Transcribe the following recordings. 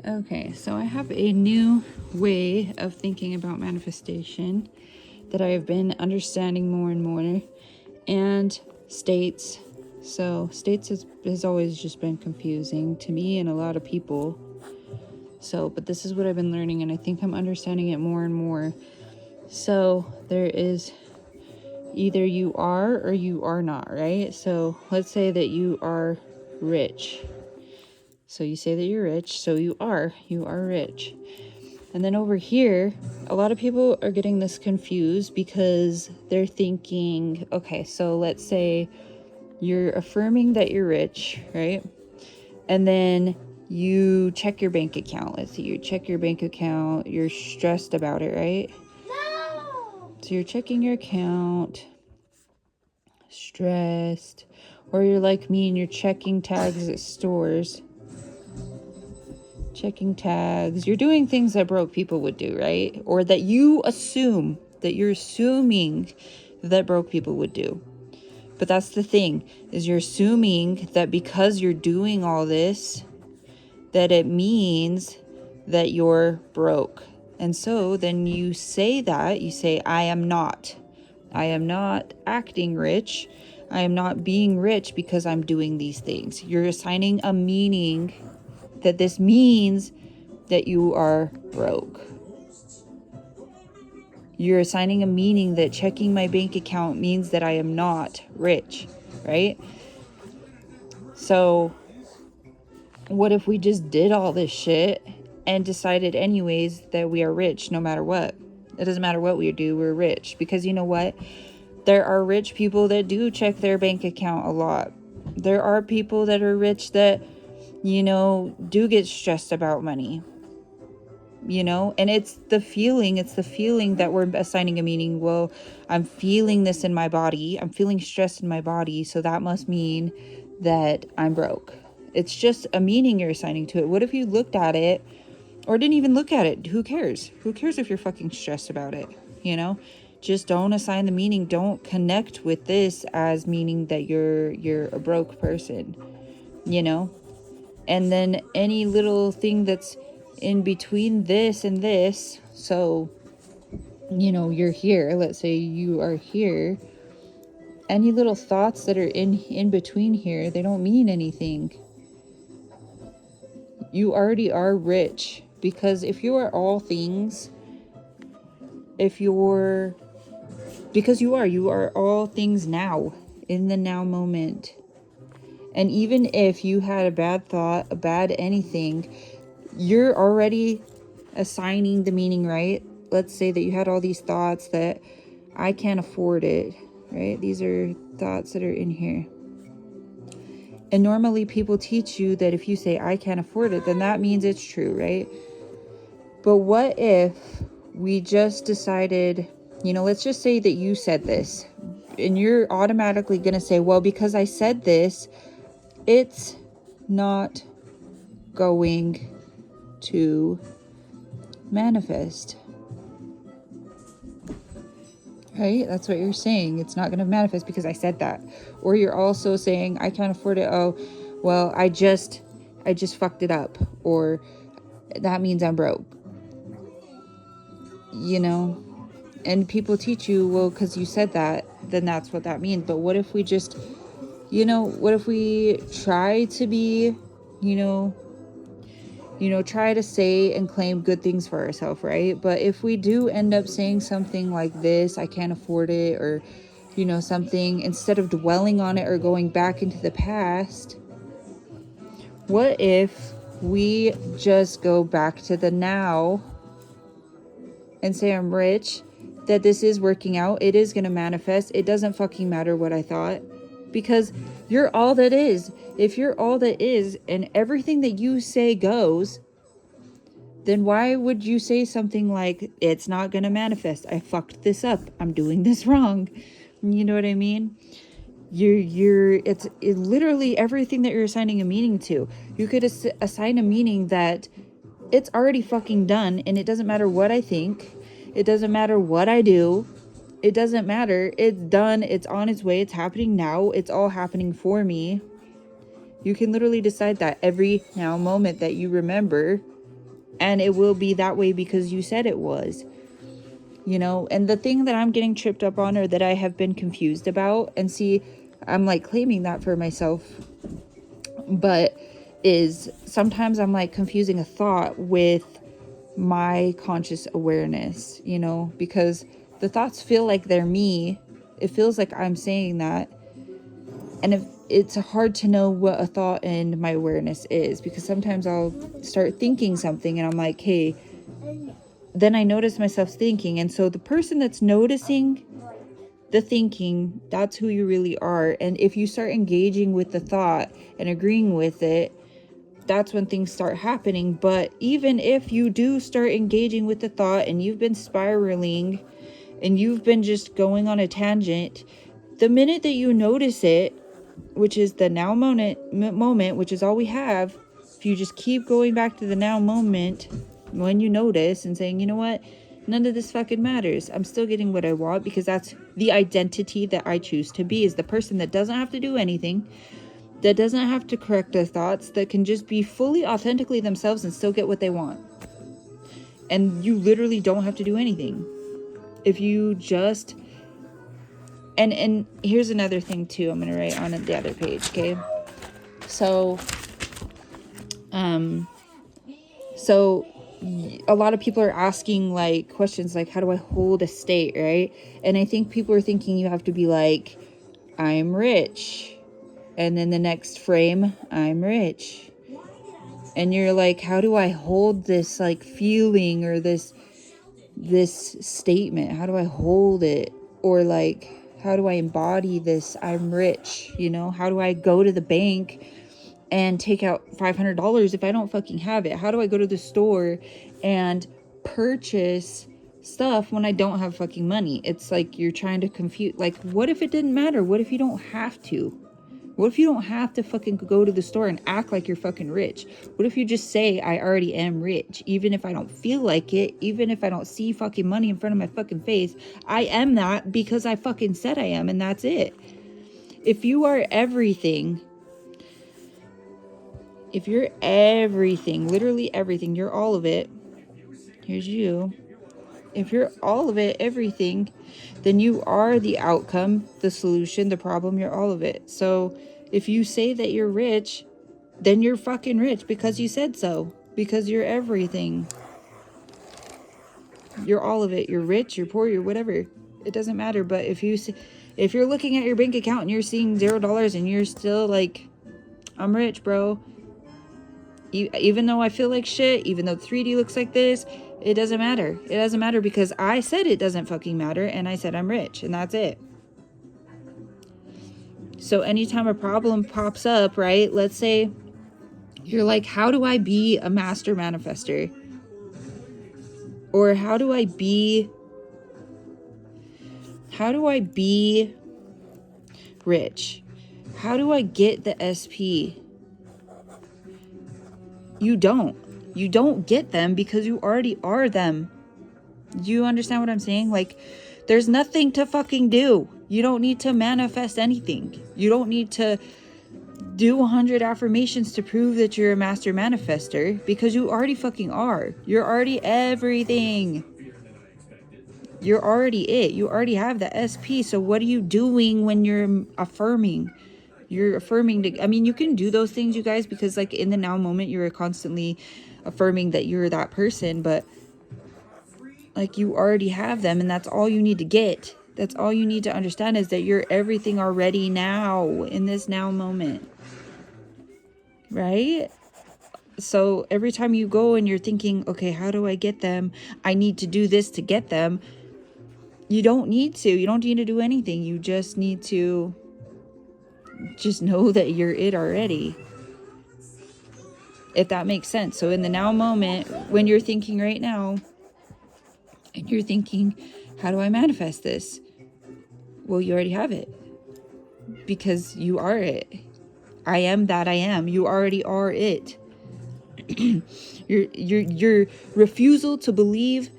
Okay, so I have a new way of thinking about manifestation that I have been understanding more and more, and states. So states has always just been confusing to me and a lot of people. So, but this is what I've been learning, and I think I'm understanding it more and more. So there is either you are or you are not, right? So let's say that you are rich. So you say that you're rich, so you are rich. And then over here, a lot of people are getting this confused because they're thinking, okay, so let's say you're affirming that you're rich, right? And then you check your bank account. Let's see, you check your bank account, you're stressed about it, right? No! So you're checking your account, stressed, or you're like me and you're checking tags at stores. Checking tags. You're doing things that broke people would do, right? Or that you're assuming that broke people would do. But that's the thing, is you're assuming that because you're doing all this, that it means that you're broke. And so then you say, I am not acting rich. I am not being rich because I'm doing these things. You're assigning a meaning that this means that you are broke. You're assigning a meaning that checking my bank account means that I am not rich, right? So what if we just did all this shit and decided anyways that we are rich no matter what? It doesn't matter what we do, we're rich. Because you know what? There are rich people that do check their bank account a lot. There are people that are rich that, do get stressed about money. And it's the feeling that we're assigning a meaning. Well, I'm feeling this in my body. I'm feeling stress in my body. So that must mean that I'm broke. It's just a meaning you're assigning to it. What if you looked at it or didn't even look at it? Who cares? Who cares if you're fucking stressed about it? Just don't assign the meaning. Don't connect with this as meaning that you're a broke person, and then any little thing that's in between this and this. So, you're here. Let's say you are here. Any little thoughts that are in between here, they don't mean anything. You already are rich, because if you are all things, because you are all things now, in the now moment. And even if you had a bad thought, a bad anything, you're already assigning the meaning, right? Let's say that you had all these thoughts that I can't afford it, right? These are thoughts that are in here. And normally people teach you that if you say I can't afford it, then that means it's true, right? But what if we just decided, let's just say that you said this, and you're automatically going to say, well, because I said this, it's not going to manifest. Right? That's what you're saying. It's not going to manifest because I said that. Or you're also saying, I can't afford it. Oh, well, I just fucked it up. Or that means I'm broke. And people teach you, well, because you said that, then that's what that means. But what if we just, what if we try to be, try to say and claim good things for ourselves, right? But if we do end up saying something like this, I can't afford it, or, something, instead of dwelling on it or going back into the past, what if we just go back to the now and say, I'm rich, that this is working out, it is going to manifest, it doesn't fucking matter what I thought, because you're all that is. If you're all that is and everything that you say goes, then why would you say something like, it's not going to manifest, I fucked this up, I'm doing this wrong? You know what I mean? It's literally everything that you're assigning a meaning to. You could assign a meaning that it's already fucking done, and it doesn't matter what I think, it doesn't matter what I do, it doesn't matter, it's done, it's on its way, it's happening now, it's all happening for me. You can literally decide that every now moment that you remember, And it will be that way because you said it was. You know, and the thing that I'm getting tripped up on, or that I have been confused about, and see, I'm like claiming that for myself, but is sometimes I'm like confusing a thought with my conscious awareness, you know, because the thoughts feel like they're me. It feels like I'm saying that. And if it's hard to know what a thought in my awareness is, because sometimes I'll start thinking something and I'm like, hey, then I notice myself thinking. And so the person that's noticing the thinking, that's who you really are. And if you start engaging with the thought and agreeing with it, that's when things start happening. But even if you do start engaging with the thought and you've been spiraling and you've been just going on a tangent, the minute that you notice it, which is the now moment, which is all we have, if you just keep going back to the now moment when you notice and saying, you know what, none of this fucking matters, I'm still getting what I want, because that's the identity that I choose to be, is the person that doesn't have to do anything, that doesn't have to correct their thoughts, that can just be fully authentically themselves and still get what they want. And you literally don't have to do anything if you just... And here's another thing too, I'm gonna write on the other page, okay? So a lot of people are asking like questions like, how do I hold a state, right? And I think people are thinking you have to be like, I'm rich, and then the next frame, I'm rich. And you're like, how do I hold this like feeling, or this statement? How do I hold it? Or like, how do I embody this I'm rich? You know, how do I go to the bank and take out $500 if I don't fucking have it? How do I go to the store and purchase stuff when I don't have fucking money? It's like you're trying to confuse, like, what if it didn't matter? What if you don't have to? What if you don't have to fucking go to the store and act like you're fucking rich? What if you just say, I already am rich, even if I don't feel like it, even if I don't see fucking money in front of my fucking face? I am that because I fucking said I am, and that's it. If you are everything, if you're everything, literally everything, you're all of it. Here's you. If you're all of it, everything, then you are the outcome, the solution, the problem, you're all of it. So if you say that you're rich, then you're fucking rich because you said so, because you're everything. You're all of it. You're rich, you're poor, you're whatever. It doesn't matter. But if you're looking at your bank account and you're seeing $0 and you're still like, I'm rich, bro. Even though I feel like shit, even though 3D looks like this, it doesn't matter. It doesn't matter because I said it doesn't fucking matter, and I said I'm rich, and that's it. So anytime a problem pops up, right? Let's say you're like, how do I be a master manifester? Or how do I be rich? How do I get the SP? You don't get them because you already are them. Do you understand what I'm saying? Like, there's nothing to fucking do. You don't need to manifest anything. You don't need to do 100 affirmations to prove that you're a master manifester, because you already fucking are. You're already everything. You're already it. You already have the SP. So what are you doing when you're affirming? You're affirming to, I mean, you can do those things, you guys, because like in the now moment, you're constantly affirming that you're that person, but like you already have them, and that's all you need to get. That's all you need to understand, is that you're everything already now, in this now moment. Right? So every time you go and you're thinking, okay, how do I get them? I need to do this to get them. You don't need to. You don't need to do anything. You just need to just know that you're it already. If that makes sense. So in the now moment, when you're thinking right now, and you're thinking, how do I manifest this? Well, you already have it, because you are it. I am that I am. You already are it. Your refusal to believe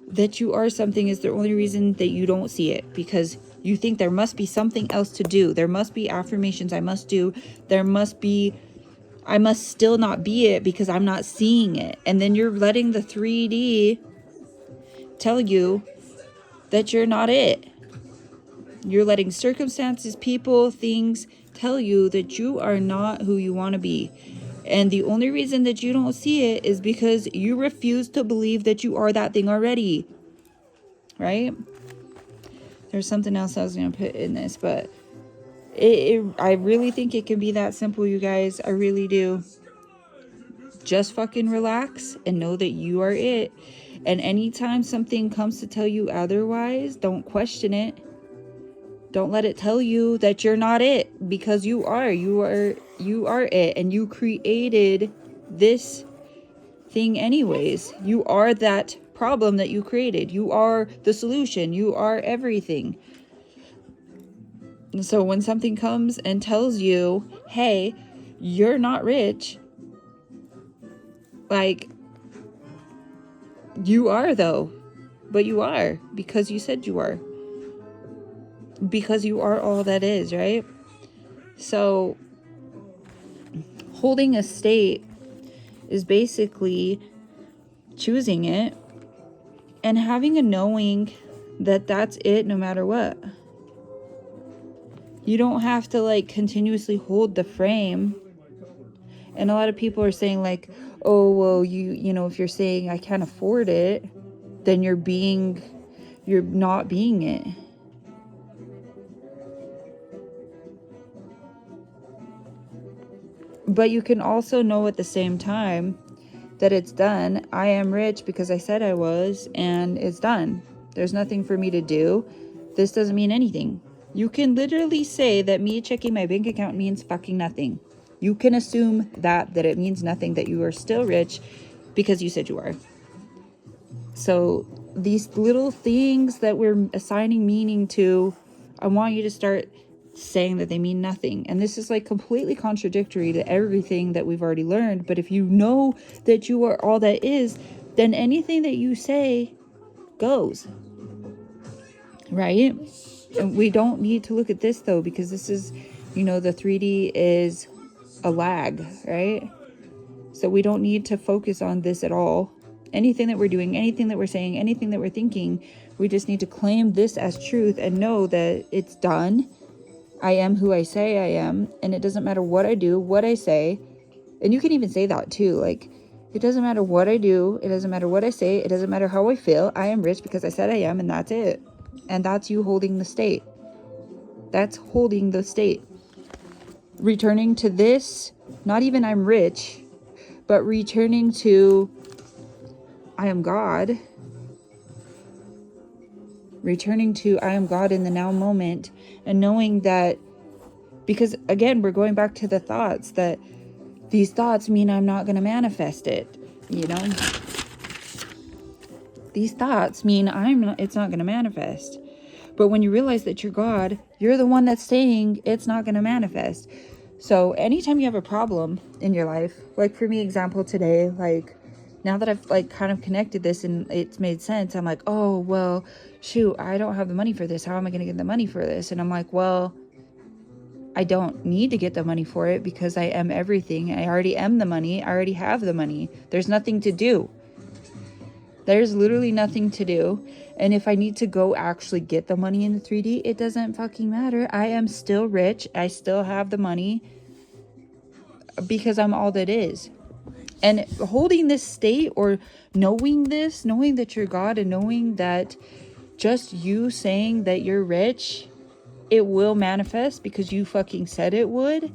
that you are something is the only reason that you don't see it, because you think there must be something else to do. There must be affirmations I must do. There must be I must still not be it because I'm not seeing it. And then you're letting the 3D tell you that you're not it. You're letting circumstances, people, things tell you that you are not who you want to be. And the only reason that you don't see it is because you refuse to believe that you are that thing already. Right? There's something else I was going to put in this, but I really think it can be that simple, you guys. I really do. Just fucking relax and know that you are it. And anytime something comes to tell you otherwise, don't question it. Don't let it tell you that you're not it, because you are it, and you created this thing anyways. You are that problem that you created. You are the solution. You are everything. And so when something comes and tells you, hey, you're not rich, like, you are though. But you are, because you said you are. Because you are all that is, right? So holding a state is basically choosing it and having a knowing that that's it no matter what. You don't have to like continuously hold the frame. And a lot of people are saying like, oh, well, you know, if you're saying I can't afford it, then you're not being it. But you can also know at the same time that it's done. I am rich because I said I was, and it's done. There's nothing for me to do. This doesn't mean anything. You can literally say that me checking my bank account means fucking nothing. You can assume that it means nothing, that you are still rich because you said you are. So these little things that we're assigning meaning to, I want you to start saying that they mean nothing. And this is like completely contradictory to everything that we've already learned. But if you know that you are all that is, then anything that you say goes. Right? And we don't need to look at this though, because this is, you know, the 3D is a lag, right? So we don't need to focus on this at all. Anything that we're doing, anything that we're saying, anything that we're thinking, we just need to claim this as truth and know that it's done. I am who I say I am, and it doesn't matter what I do, what I say. And you can even say that too, like, it doesn't matter what I do, it doesn't matter what I say, it doesn't matter how I feel. I am rich because I said I am, and that's it. And that's you holding the state. That's holding the state. Returning to this, not even I'm rich, but returning to I am God. Returning to I am God in the now moment, and knowing that, because again, we're going back to the thoughts, that these thoughts mean I'm not going to manifest it, you know? These thoughts mean it's not going to manifest. But when you realize that you're God, you're the one that's saying it's not going to manifest. So anytime you have a problem in your life, like for me, example today, like now that I've like kind of connected this and it's made sense, I'm like, oh, well, shoot, I don't have the money for this. How am I going to get the money for this? And I'm like, well, I don't need to get the money for it because I am everything. I already am the money. I already have the money. There's nothing to do. There's literally nothing to do. And if I need to go actually get the money in the 3D, it doesn't fucking matter. I am still rich. I still have the money because I'm all that is. And holding this state, or knowing this, knowing that you're God, and knowing that just you saying that you're rich, it will manifest because you fucking said it would.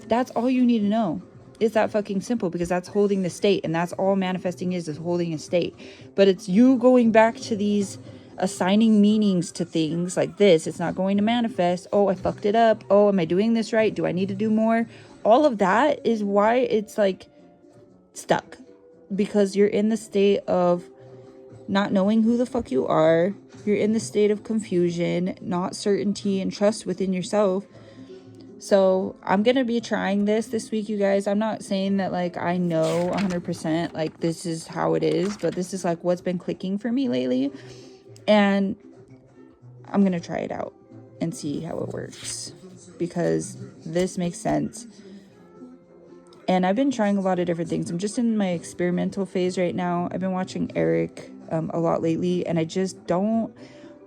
That's all you need to know. It's that fucking simple, because that's holding the state, and that's all manifesting is holding a state. But it's you going back to these assigning meanings to things like this. It's not going to manifest. Oh, I fucked it up. Oh, am I doing this right? Do I need to do more? All of that is why it's like stuck, because you're in the state of not knowing who the fuck you are. You're in the state of confusion, not certainty, and trust within yourself. So I'm going to be trying this week, you guys. I'm not saying that like I know 100% like this is how it is, but this is like what's been clicking for me lately. And I'm going to try it out and see how it works, because this makes sense. And I've been trying a lot of different things. I'm just in my experimental phase right now. I've been watching Eric a lot lately, and I just don't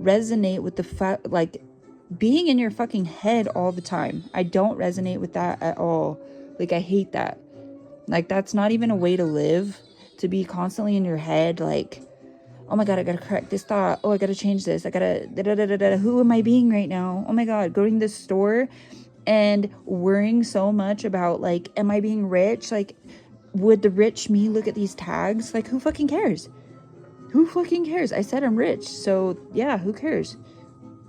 resonate with the fact, like, being in your fucking head all the time. I don't resonate with that at all. Like, I hate that. Like, that's not even a way to live, to be constantly in your head, like, oh my god, I gotta correct this thought. Oh, I gotta change this. I gotta da-da-da-da-da. Who am I being right now? Oh my god, going to the store and worrying so much about, like, am I being rich? Like, would the rich me look at these tags? Like, who fucking cares? Who fucking cares? I said I'm rich, so yeah, who cares?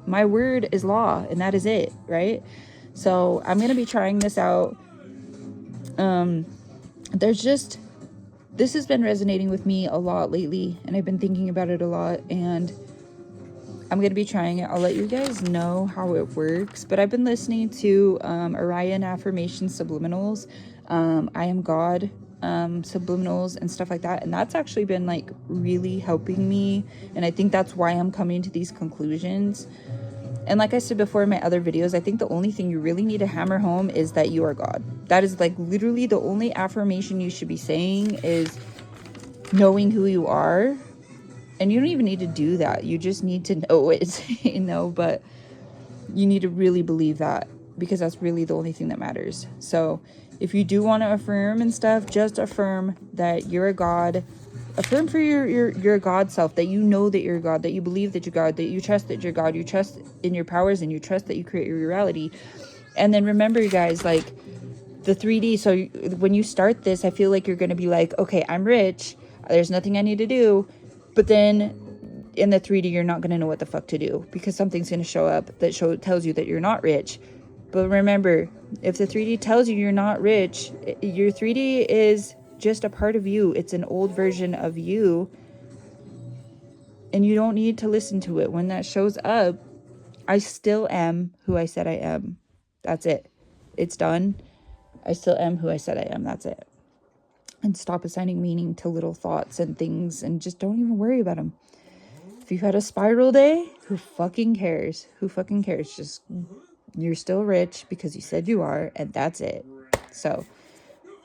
My word is law, and that is it, right? So I'm gonna be trying this out. There's just, this has been resonating with me a lot lately, and I've been thinking about it a lot, and I'm going to be trying it. I'll let you guys know how it works. But I've been listening to Orion Affirmation Subliminals, I Am God subliminals and stuff like that. And that's actually been like really helping me. And I think that's why I'm coming to these conclusions. And like I said before in my other videos, I think the only thing you really need to hammer home is that you are God. That is like literally the only affirmation you should be saying, is knowing who you are. And you don't even need to do that. You just need to know it, you know, but you need to really believe that, because that's really the only thing that matters. So if you do want to affirm and stuff, just affirm that you're a God. Affirm for your God self, that you know that you're God, that you believe that you're God, that you trust that you're God, you trust in your powers, and you trust that you create your reality. And then remember, you guys, like the 3D. So when you start this, I feel like you're going to be like, okay, I'm rich. There's nothing I need to do. But then in the 3D, you're not going to know what the fuck to do, because something's going to show up that tells you that you're not rich. But remember, if the 3D tells you you're not rich, your 3D is just a part of you. It's an old version of you. And you don't need to listen to it. When that shows up, I still am who I said I am. That's it. It's done. I still am who I said I am. That's it. And stop assigning meaning to little thoughts and things, and just don't even worry about them. If you had a spiral day, who fucking cares? Who fucking cares? Just, you're still rich because you said you are, and that's it. So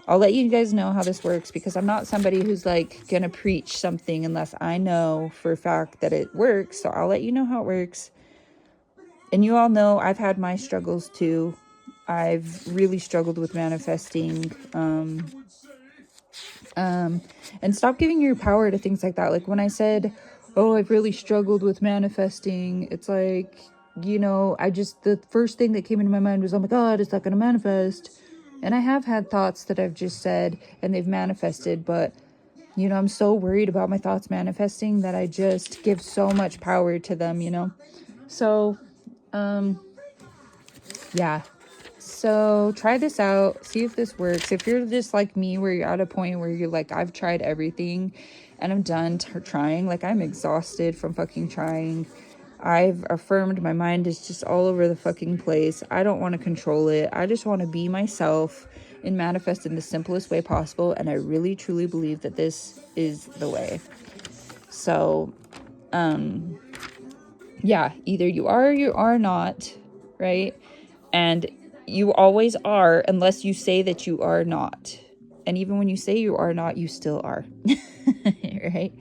I'll let you guys know how this works, because I'm not somebody who's like gonna preach something unless I know for a fact that it works. So I'll let you know how it works. And you all know I've had my struggles too. I've really struggled with manifesting. And stop giving your power to things like that. Like when I said, oh, I've really struggled with manifesting, it's like, you know, the first thing that came into my mind was, oh my God, it's not going to manifest. And I have had thoughts that I've just said and they've manifested, but, you know, I'm so worried about my thoughts manifesting that I just give so much power to them, you know? So, yeah. So try this out, see if this works. If you're just like me, where you're at a point where you're like, I've tried everything and I'm done trying, like I'm exhausted from fucking trying. I've affirmed, my mind is just all over the fucking place. I don't want to control it. I just want to be myself and manifest in the simplest way possible. And I really, truly believe that this is the way. So, yeah, either you are or you are not, right? And you always are, unless you say that you are not. And even when you say you are not, you still are. Right?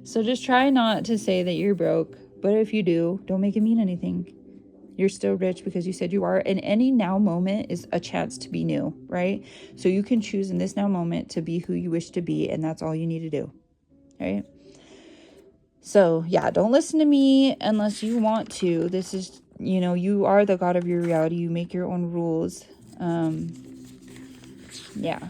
So just try not to say that you're broke. But if you do, don't make it mean anything. You're still rich because you said you are. And any now moment is a chance to be new, right? So you can choose in this now moment to be who you wish to be. And that's all you need to do. Right? So yeah, don't listen to me unless you want to. This is, you know, you are the God of your reality. You make your own rules. Yeah.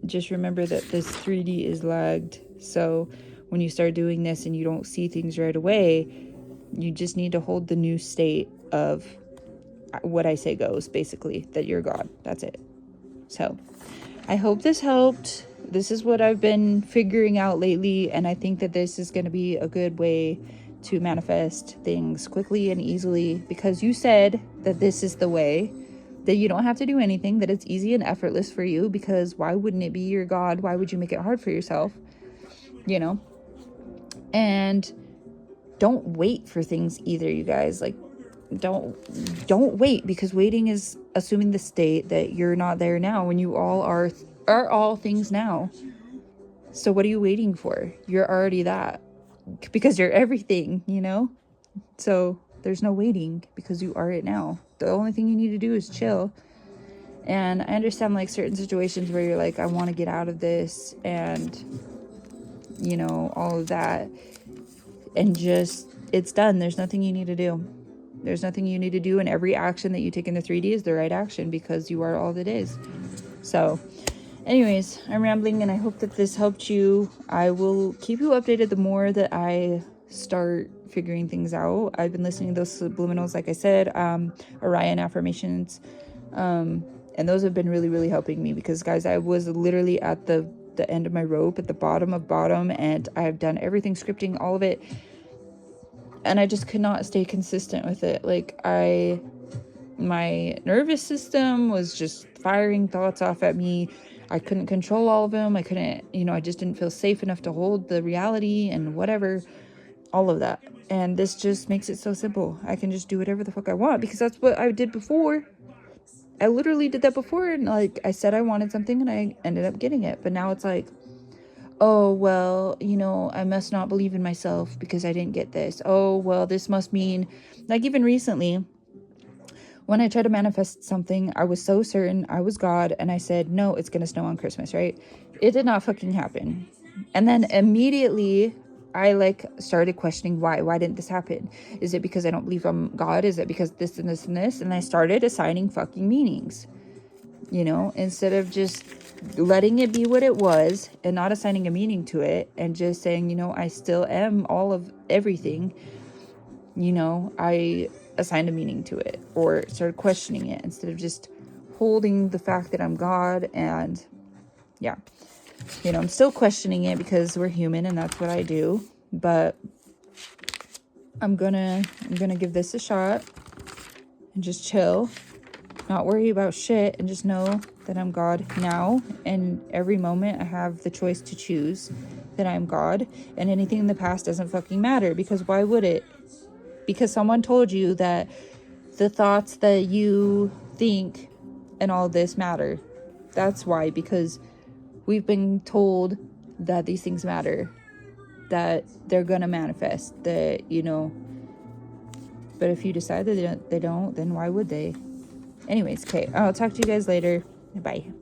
Just remember that this 3D is lagged. So when you start doing this and you don't see things right away, you just need to hold the new state of what I say goes, basically, that you're God. That's it. So I hope this helped. This is what I've been figuring out lately, and I think that this is going to be a good way to manifest things quickly and easily, because you said that this is the way, that you don't have to do anything, that it's easy and effortless for you, because why wouldn't it be your God? Why would you make it hard for yourself? You know? And don't wait for things either, you guys. Like, don't wait, because waiting is assuming the state that you're not there now when you all are all things now. So what are you waiting for? You're already that, because you're everything, you know? So there's no waiting, because you are it now. The only thing you need to do is chill. And I understand like certain situations where you're like, I want to get out of this, and you know, all of that, and just, it's done. There's nothing you need to do. There's nothing you need to do, and every action that you take in the 3D is the right action, because you are all that is. So anyways, I'm rambling, and I hope that this helped you. I will keep you updated the more that I start figuring things out. I've been listening to those subliminals, like I said, Orion affirmations, and those have been really, really helping me, because guys, I was literally at the end of my rope, at the bottom of bottom, and I've done everything, scripting, all of it, and I just could not stay consistent with it. Like, my nervous system was just firing thoughts off at me. I couldn't control all of them. I couldn't, you know, I just didn't feel safe enough to hold the reality and whatever, all of that. And this just makes it so simple. I can just do whatever the fuck I want, because that's what I did before. I literally did that before, and like I said I wanted something, and I ended up getting it. But now it's like, oh, well, you know, I must not believe in myself because I didn't get this. Oh, well, this must mean, like, even recently, when I tried to manifest something, I was so certain I was God, and I said, no, it's gonna snow on Christmas, right? It did not fucking happen. And then immediately I like started questioning why didn't this happen? Is it because I don't believe I'm God? Is it because this and this and this? And I started assigning fucking meanings, you know, instead of just letting it be what it was and not assigning a meaning to it, and just saying, you know, I still am all of everything. You know, I assigned a meaning to it, or started questioning it, instead of just holding the fact that I'm God. And yeah, you know, I'm still questioning it, because we're human, and that's what I do. But I'm gonna give this a shot, and just chill, not worry about shit, and just know that I'm God now. And every moment I have the choice to choose that I'm God, and anything in the past doesn't fucking matter, because why would it? Because someone told you that the thoughts that you think and all this matter. That's why, because we've been told that these things matter, that they're gonna manifest, that, you know. But if you decide that they don't, then why would they? Anyways, okay, I'll talk to you guys later. Bye.